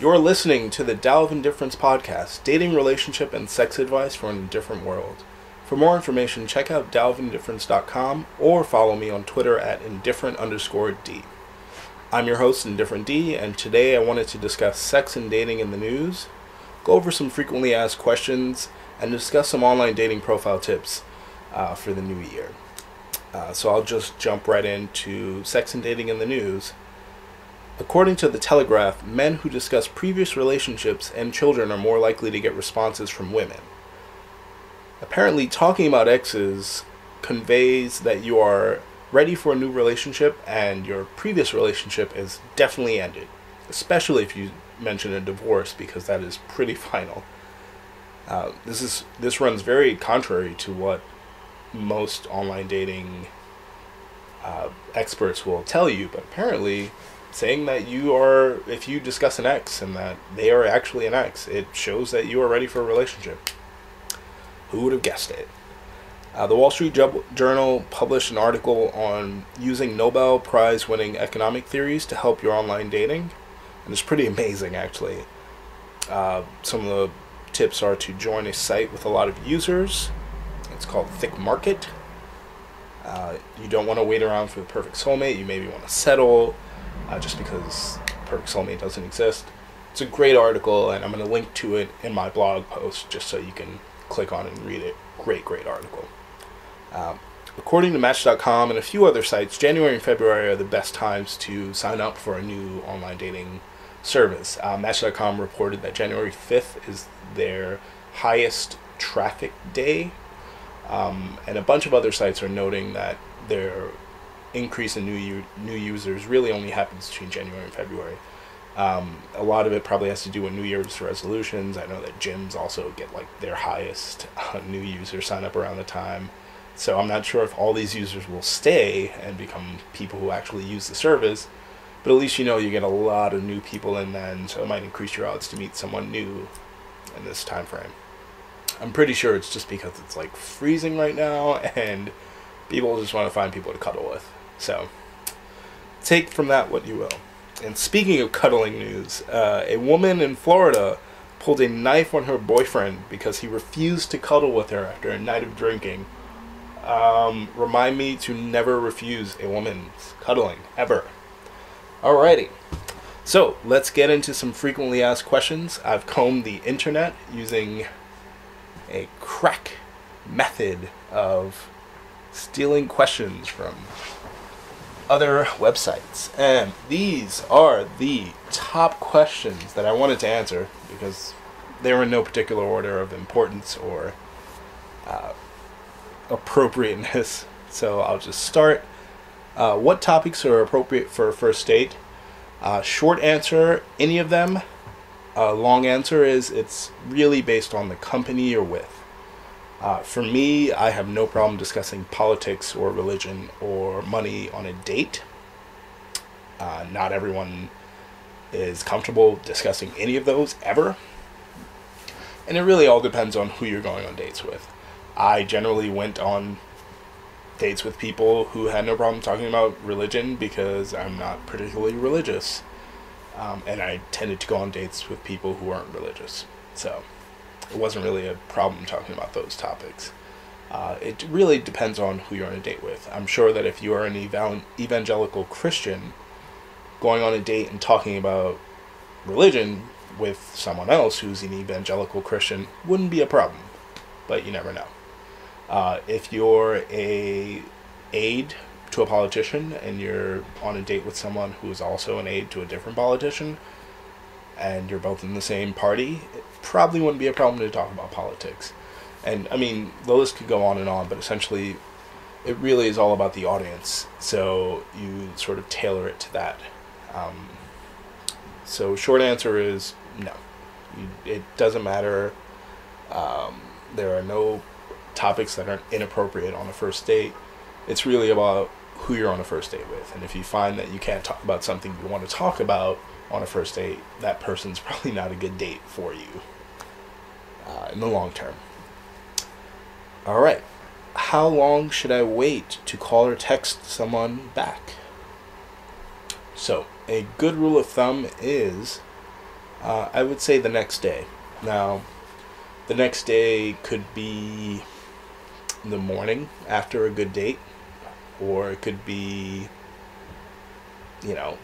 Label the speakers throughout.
Speaker 1: You're listening to the Tao of Indifference podcast, dating, relationship, and sex advice for an indifferent world. For more information, check out taoofindifference.com or follow me on Twitter at indifferent_D. I'm your host, Indifferent D, and today I wanted to discuss sex and dating in the news, go over some frequently asked questions, and discuss some online dating profile tips for the new year. So I'll just jump right into sex and dating in the news. According to The Telegraph, men who discuss previous relationships and children are more likely to get responses from women. Apparently, talking about exes conveys that you are ready for a new relationship and your previous relationship is definitely ended, especially if you mention a divorce, because that is pretty final. This runs very contrary to what most online dating experts will tell you, but apparently saying that if you discuss an ex and that they are actually an ex, it shows that you are ready for a relationship. Who would have guessed it? The Wall Street Journal published an article on using Nobel Prize winning economic theories to help your online dating, and it's pretty amazing actually. Some of the tips are to join a site with a lot of users. It's called Thick Market. You don't want to wait around for the perfect soulmate. You maybe want to settle just because perfect soulmate doesn't exist. It's a great article, and I'm going to link to it in my blog post just so you can click on it and read it. Great article. According to Match.com and a few other sites, January and February are the best times to sign up for a new online dating service. Match.com reported that January 5th is their highest traffic day. And a bunch of other sites are noting that their increase in new users really only happens between January and February. A lot of it probably has to do with New Year's resolutions. I know that gyms also get like their highest new user sign up around the time. So I'm not sure if all these users will stay and become people who actually use the service, but at least you know you get a lot of new people in then, so it might increase your odds to meet someone new in this time frame. I'm pretty sure it's just because it's like freezing right now and people just want to find people to cuddle with. So take from that what you will. And speaking of cuddling news, a woman in Florida pulled a knife on her boyfriend because he refused to cuddle with her after a night of drinking. Remind me to never refuse a woman's cuddling, ever. Alrighty. So, let's get into some frequently asked questions. I've combed the internet using a crack method of stealing questions from other websites. And these are the top questions that I wanted to answer because they were in no particular order of importance or appropriateness. So I'll just start. What topics are appropriate for a first date? Short answer, any of them. Long answer is it's really based on the company you're with. For me, I have no problem discussing politics or religion or money on a date. Not everyone is comfortable discussing any of those ever. And it really all depends on who you're going on dates with. I generally went on dates with people who had no problem talking about religion because I'm not particularly religious. And I tended to go on dates with people who aren't religious. So it wasn't really a problem talking about those topics. It really depends on who you're on a date with. I'm sure that if you are an evangelical Christian, going on a date and talking about religion with someone else who's an evangelical Christian wouldn't be a problem. But you never know. If you're a aide to a politician and you're on a date with someone who is also an aide to a different politician and you're both in the same party, it probably wouldn't be a problem to talk about politics. And I mean, the list could go on, but essentially it really is all about the audience. So you sort of tailor it to that. So short answer is no. It doesn't matter. There are no topics that aren't inappropriate on a first date. It's really about who you're on a first date with. And if you find that you can't talk about something you want to talk about on a first date, that person's probably not a good date for you in the long term. Alright. How long should I wait to call or text someone back? So, a good rule of thumb is I would say the next day. Now, the next day could be the morning after a good date, or it could be,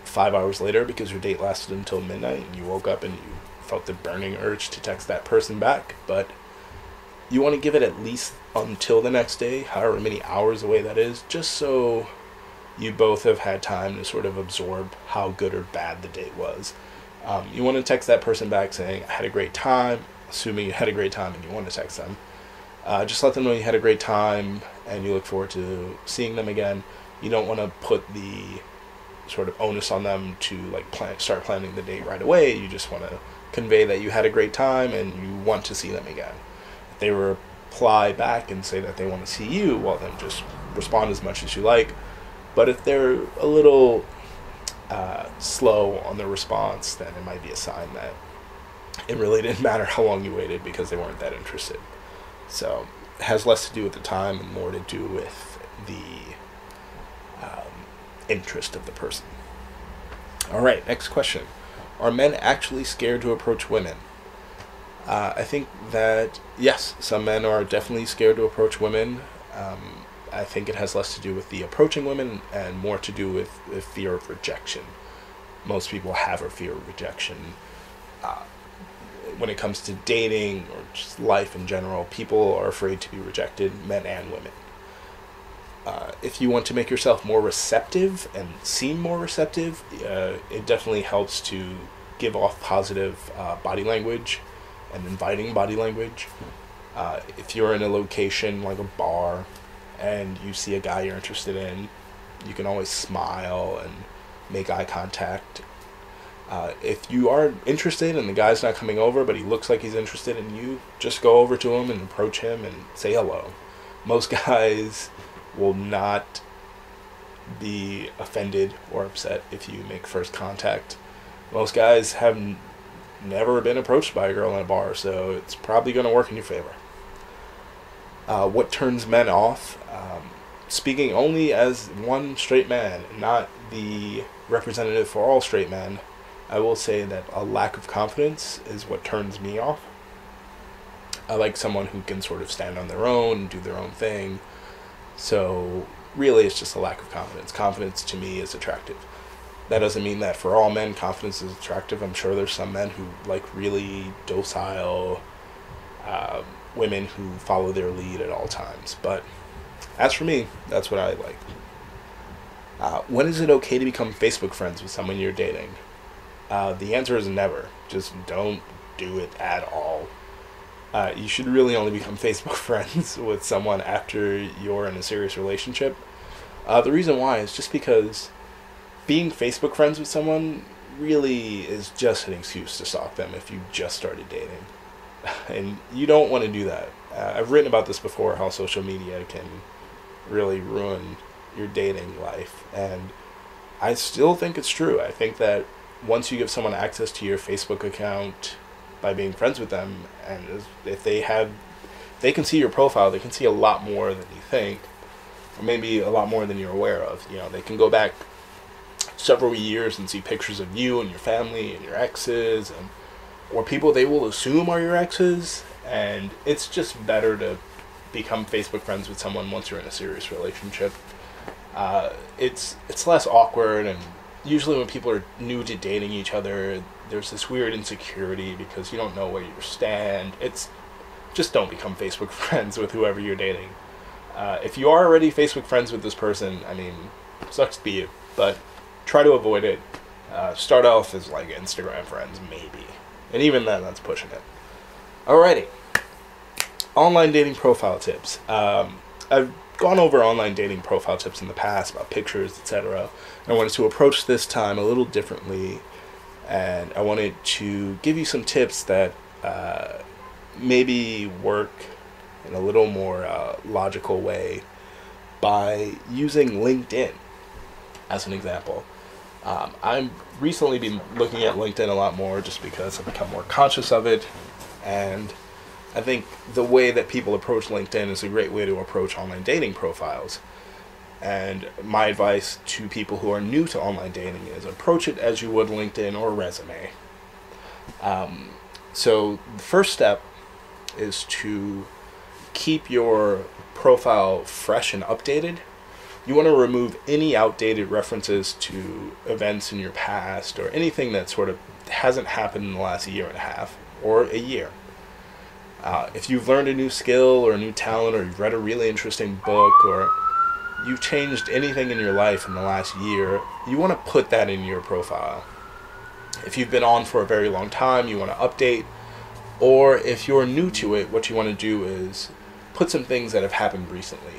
Speaker 1: 5 hours later because your date lasted until midnight and you woke up and you felt the burning urge to text that person back. But you want to give it at least until the next day, however many hours away that is, just so you both have had time to sort of absorb how good or bad the date was. You want to text that person back saying, I had a great time, assuming you had a great time and you want to text them. Just let them know you had a great time and you look forward to seeing them again. You don't want to put the sort of onus on them to start planning the date right away. You just want to convey that you had a great time and you want to see them again. If they reply back and say that they want to see you, well then just respond as much as you like. But if they're a little slow on their response, then it might be a sign that it really didn't matter how long you waited because they weren't that interested. So it has less to do with the time and more to do with the interest of the person. All right, next question. Are men actually scared to approach women? I think that, yes, some men are definitely scared to approach women. I think it has less to do with the approaching women and more to do with the fear of rejection. Most people have a fear of rejection. When it comes to dating or just life in general, people are afraid to be rejected, men and women. If you want to make yourself more receptive and seem more receptive, it definitely helps to give off positive body language and inviting body language. If you're in a location like a bar and you see a guy you're interested in, you can always smile and make eye contact. If you are interested and the guy's not coming over but he looks like he's interested in you, just go over to him and approach him and say hello. Most guys will not be offended or upset if you make first contact. Most guys have never been approached by a girl in a bar, so it's probably going to work in your favor. What turns men off? Speaking only as one straight man, not the representative for all straight men, I will say that a lack of confidence is what turns me off. I like someone who can sort of stand on their own and do their own thing. So really it's just a lack of confidence. Confidence to me is attractive. That doesn't mean that for all men confidence is attractive. I'm sure there's some men who like really docile women who follow their lead at all times. But as for me, that's what I like. When is it okay to become Facebook friends with someone you're dating? The answer is never. Just don't do it at all. You should really only become Facebook friends with someone after you're in a serious relationship. The reason why is just because being Facebook friends with someone really is just an excuse to stalk them if you just started dating. And you don't want to do that. I've written about this before, how social media can really ruin your dating life. And I still think it's true. I think that once you give someone access to your Facebook account by being friends with them, and if they can see your profile, they can see a lot more than you think, or maybe a lot more than you're aware of. They can go back several years and see pictures of you and your family and your exes, or people they will assume are your exes, and it's just better to become Facebook friends with someone once you're in a serious relationship. It's less awkward, and usually when people are new to dating each other, there's this weird insecurity because you don't know where you stand. Just don't become Facebook friends with whoever you're dating. If you are already Facebook friends with this person, sucks to be you, but try to avoid it. Start off as like Instagram friends, maybe. And even then, that's pushing it. Alrighty. Online dating profile tips. I've gone over online dating profile tips in the past about pictures, etc. I wanted to approach this time a little differently, and I wanted to give you some tips that maybe work in a little more logical way by using LinkedIn as an example. I've recently been looking at LinkedIn a lot more just because I've become more conscious of it, and I think the way that people approach LinkedIn is a great way to approach online dating profiles. And my advice to people who are new to online dating is approach it as you would LinkedIn or a resume. So the first step is to keep your profile fresh and updated. You want to remove any outdated references to events in your past or anything that sort of hasn't happened in the last year and a half or a year. If you've learned a new skill or a new talent, or you've read a really interesting book, or you've changed anything in your life in the last year, you want to put that in your profile. If you've been on for a very long time, you want to update. Or if you're new to it, what you want to do is put some things that have happened recently.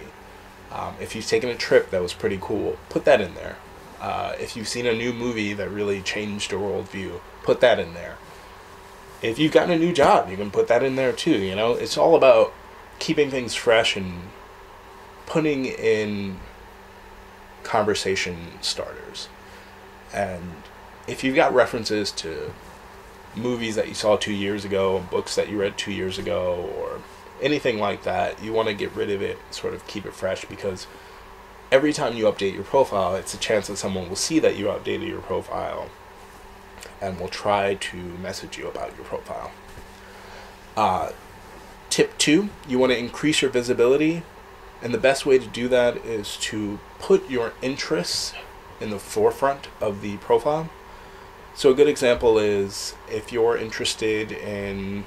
Speaker 1: If you've taken a trip that was pretty cool, put that in there. If you've seen a new movie that really changed your worldview, put that in there. If you've gotten a new job, you can put that in there too. You know, it's all about keeping things fresh and putting in conversation starters. And if you've got references to movies that you saw 2 years ago, books that you read 2 years ago, or anything like that, you want to get rid of it, sort of keep it fresh, because every time you update your profile, it's a chance that someone will see that you updated your profile and will try to message you about your profile. Tip 2, you want to increase your visibility, and the best way to do that is to put your interests in the forefront of the profile. So a good example is if you're interested in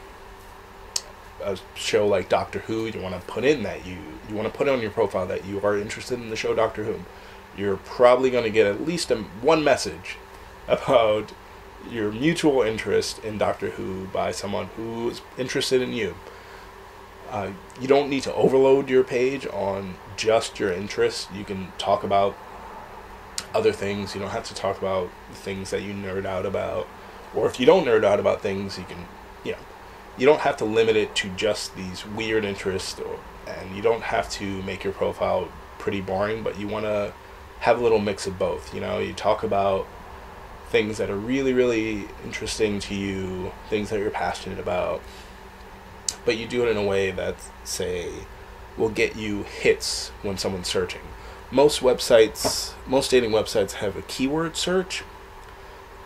Speaker 1: a show like Doctor Who, you want to put in that you want to put on your profile that you are interested in the show Doctor Who. You're probably going to get at least one message about your mutual interest in Doctor Who by someone who's interested in you. You don't need to overload your page on just your interests. You can talk about other things. You don't have to talk about things that you nerd out about. Or if you don't nerd out about things, you can, you don't have to limit it to just these weird interests, and you don't have to make your profile pretty boring, but you want to have a little mix of both. You talk about things that are really, really interesting to you, things that you're passionate about, but you do it in a way that, say, will get you hits when someone's searching. Most dating websites have a keyword search,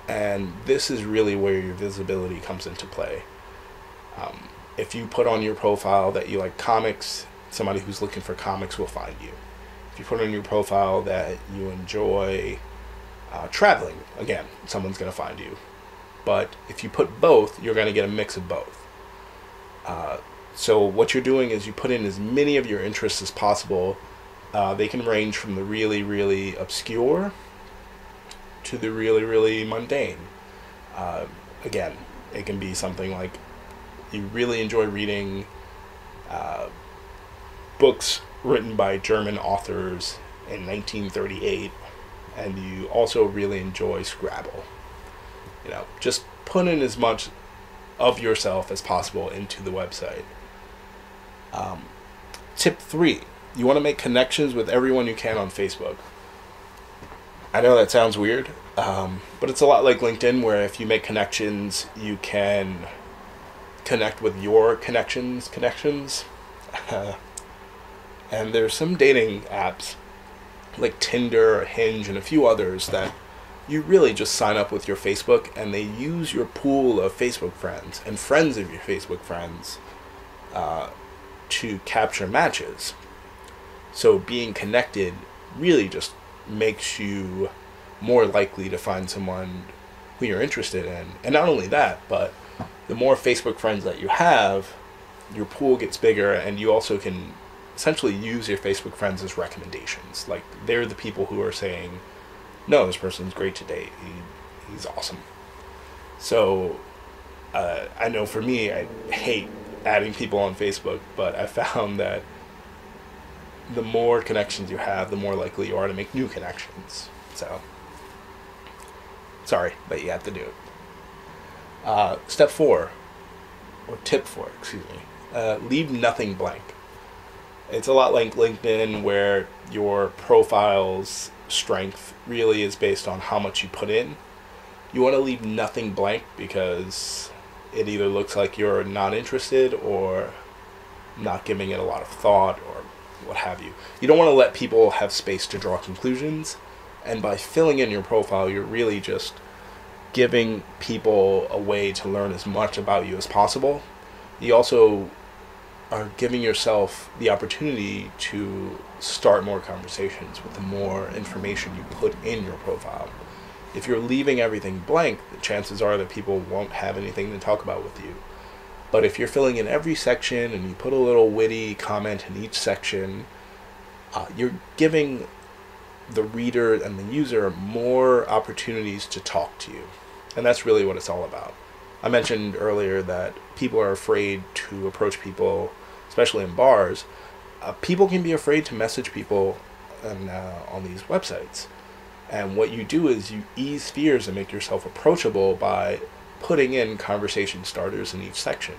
Speaker 1: and this is really where your visibility comes into play. If you put on your profile that you like comics, somebody who's looking for comics will find you. If you put on your profile that you enjoy traveling, again, someone's going to find you. But if you put both, you're going to get a mix of both. So what you're doing is you put in as many of your interests as possible. They can range from the really, really obscure to the really, really mundane. Again, it can be something like you really enjoy reading books written by German authors in 1938, and you also really enjoy Scrabble. Just put in as much of yourself as possible into the website. Tip 3, you want to make connections with everyone you can on Facebook. I know that sounds weird, but it's a lot like LinkedIn, where if you make connections, you can connect with your connections. And there's some dating apps like Tinder, Hinge, and a few others that you really just sign up with your Facebook, and they use your pool of Facebook friends and friends of your Facebook friends to capture matches. So being connected really just makes you more likely to find someone who you're interested in. And not only that, but the more Facebook friends that you have, your pool gets bigger, and you also can essentially use your Facebook friends as recommendations. Like, they're the people who are saying, no, this person's great to date. He's awesome. So, I know for me, I hate adding people on Facebook, but I found that the more connections you have, the more likely you are to make new connections. So, sorry, but you have to do it. Step 4, or tip 4, excuse me, leave nothing blank. It's a lot like LinkedIn, where your profile's strength really is based on how much you put in. You want to leave nothing blank, because it either looks like you're not interested or not giving it a lot of thought or what have you. You don't want to let people have space to draw conclusions, and by filling in your profile, you're really just giving people a way to learn as much about you as possible, you also are giving yourself the opportunity to start more conversations with the more information you put in your profile. If you're leaving everything blank, the chances are that people won't have anything to talk about with you. But if you're filling in every section and you put a little witty comment in each section, you're giving the reader and the user more opportunities to talk to you. And that's really what it's all about. I mentioned earlier that people are afraid to approach people, especially in bars. People can be afraid to message people on these websites. And what you do is you ease fears and make yourself approachable by putting in conversation starters in each section.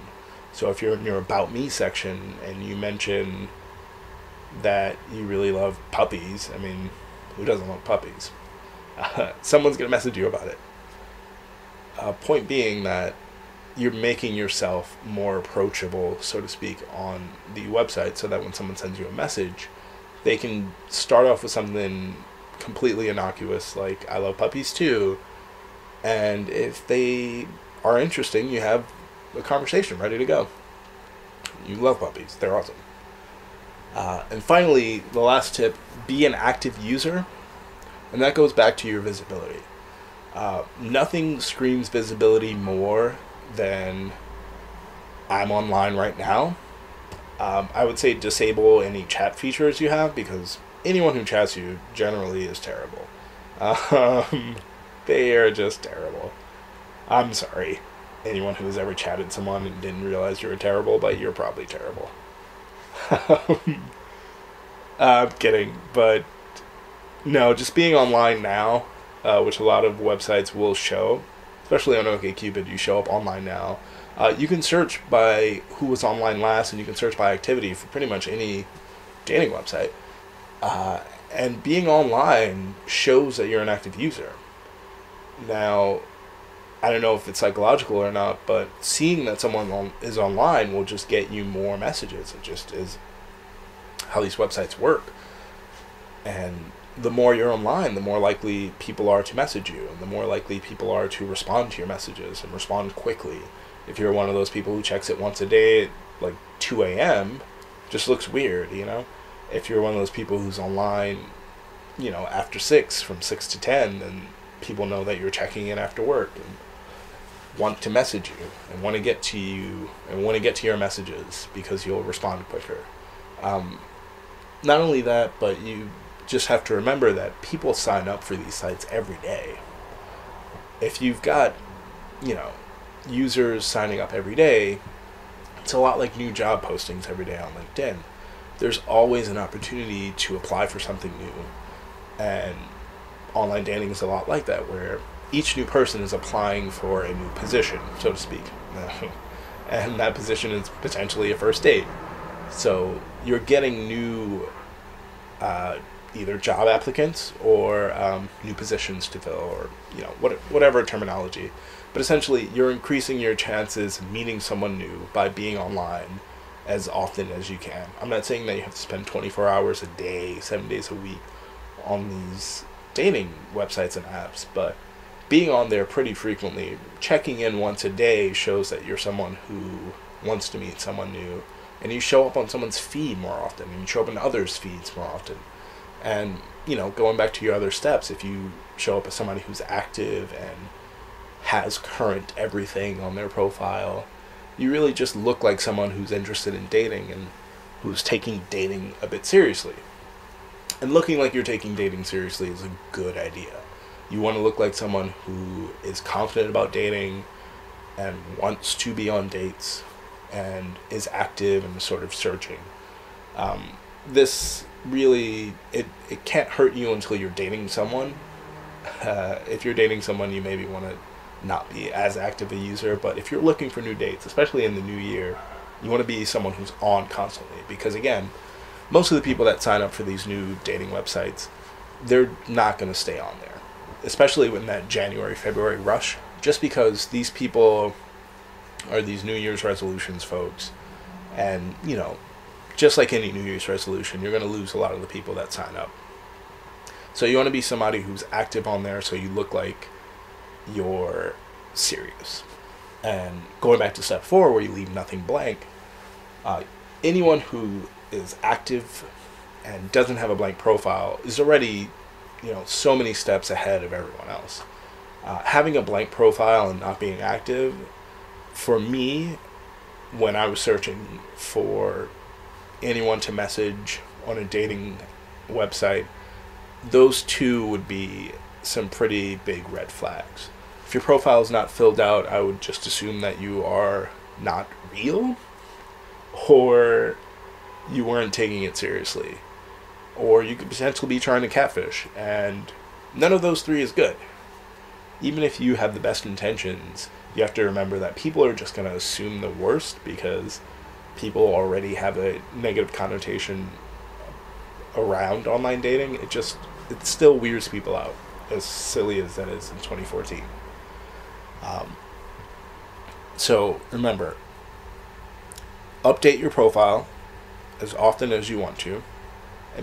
Speaker 1: So if you're in your About Me section and you mention that you really love puppies, I mean, who doesn't love puppies? Someone's going to message you about it. Point being that you're making yourself more approachable, so to speak, on the website, so that when someone sends you a message, they can start off with something completely innocuous, like, I love puppies too. And if they are interesting, you have a conversation ready to go. You love puppies. They're awesome. And finally, the last tip, be an active user. And that goes back to your visibility. Nothing screams visibility more than I'm online right now. I would say disable any chat features you have, because anyone who chats you generally is terrible. They are just terrible. I'm sorry. Anyone who's ever chatted someone and didn't realize you were terrible, but you're probably terrible. I'm kidding, but no, just being online now, which a lot of websites will show, especially on OkCupid, you show up online now. You can search by who was online last, and you can search by activity for pretty much any dating website. And being online shows that you're an active user. Now, I don't know if it's psychological or not, but seeing that someone is online will just get you more messages. It just is how these websites work. And the more you're online, the more likely people are to message you, and the more likely people are to respond to your messages and respond quickly. If you're one of those people who checks it once a day at like 2 a.m., just looks weird, you know? If you're one of those people who's online, you know, after 6, from 6 to 10, then people know that you're checking in after work and want to message you and want to get to you and want to get to your messages because you'll respond quicker. Not only that, but you just have to remember that people sign up for these sites every day. If you've got, you know, users signing up every day, it's a lot like new job postings every day on LinkedIn. There's always an opportunity to apply for something new. And online dating is a lot like that, where each new person is applying for a new position, so to speak. And that position is potentially a first date. So you're getting new either job applicants or new positions to fill, or, you know, whatever terminology. But essentially, you're increasing your chances of meeting someone new by being online as often as you can. I'm not saying that you have to spend 24 hours a day, 7 days a week on these dating websites and apps, but being on there pretty frequently, checking in once a day, shows that you're someone who wants to meet someone new, and you show up on someone's feed more often, and you show up in others' feeds more often. And, you know, going back to your other steps, if you show up as somebody who's active and has current everything on their profile, you really just look like someone who's interested in dating and who's taking dating a bit seriously. And looking like you're taking dating seriously is a good idea. You want to look like someone who is confident about dating and wants to be on dates and is active and sort of searching. This really, it can't hurt you until you're dating someone. If you're dating someone, you maybe want to not be as active a user, but if you're looking for new dates, especially in the new year, you want to be someone who's on constantly, because again, most of the people that sign up for these new dating websites, they're not going to stay on there, especially in that January, February rush, just because these people are these New Year's resolutions folks, and, you know, just like any New Year's resolution, you're going to lose a lot of the people that sign up. So you want to be somebody who's active on there, so you look like you're serious. And going back to step 4, where you leave nothing blank, anyone who is active and doesn't have a blank profile is already, so many steps ahead of everyone else. Having a blank profile and not being active, for me, when I was searching for anyone to message on a dating website, those two would be some pretty big red flags. If your profile is not filled out, I would just assume that you are not real, or you weren't taking it seriously, or you could potentially be trying to catfish, and none of those 3 is good. Even if you have the best intentions, you have to remember that people are just going to assume the worst, because people already have a negative connotation around online dating. It still weirds people out, as silly as that is in 2014. So remember, update your profile as often as you want to,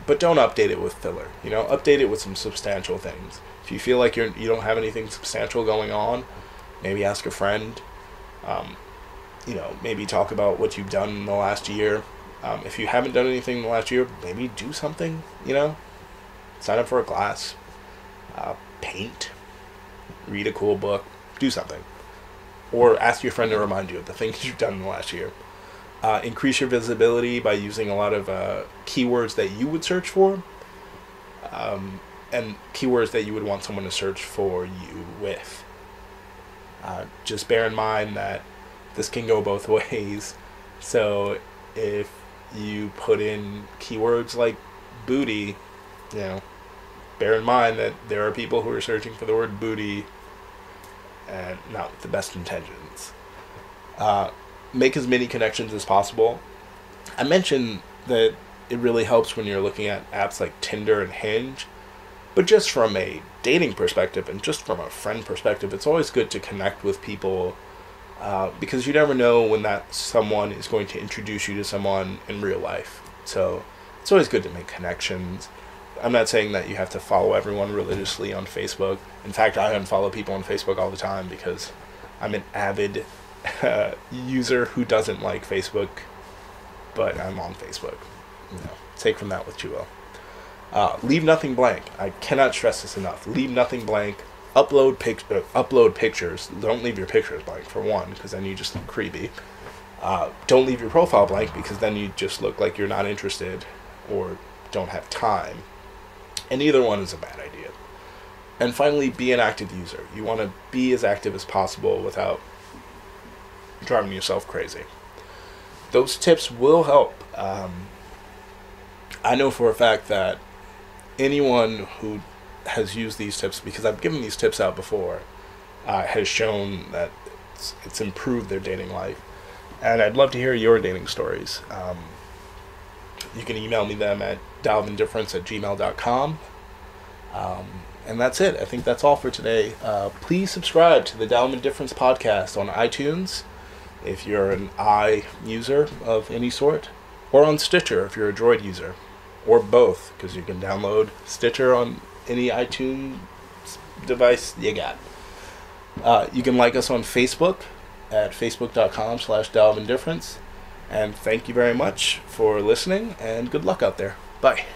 Speaker 1: but don't update it with filler. Update it with some substantial things. If you feel like you don't have anything substantial going on, maybe ask a friend. Maybe talk about what you've done in the last year. If you haven't done anything in the last year, maybe do something. Sign up for a class, paint, read a cool book, do something. Or ask your friend to remind you of the things you've done in the last year. Increase your visibility by using a lot of keywords that you would search for, and keywords that you would want someone to search for you with. Just bear in mind that this can go both ways. So if you put in keywords like booty, bear in mind that there are people who are searching for the word booty and not with the best intentions. Make as many connections as possible. I mentioned that it really helps when you're looking at apps like Tinder and Hinge, but just from a dating perspective and just from a friend perspective, it's always good to connect with people, because you never know when that someone is going to introduce you to someone in real life. So it's always good to make connections. I'm not saying that you have to follow everyone religiously on Facebook. In fact, I unfollow people on Facebook all the time because I'm an avid user who doesn't like Facebook, but I'm on Facebook. Take from that what you will. Leave nothing blank. I cannot stress this enough. Leave nothing blank. Upload pictures. Don't leave your pictures blank, for one, because then you just look creepy. Don't leave your profile blank, because then you just look like you're not interested or don't have time. And either one is a bad idea. And finally, be an active user. You want to be as active as possible without driving yourself crazy. Those tips will help. I know for a fact that anyone who has used these tips, because I've given these tips out before, has shown that it's improved their dating life. And I'd love to hear your dating stories. You can email me them at dialofindifference@gmail.com. And that's it. I think that's all for today. Please subscribe to the Dial of Indifference podcast on iTunes if you're an i user of any sort, or on Stitcher if you're a Droid user, or both, because you can download Stitcher on any iTunes device you got. You can like us on Facebook at facebook.com/Dial of Indifference. And thank you very much for listening, and good luck out there. Bye.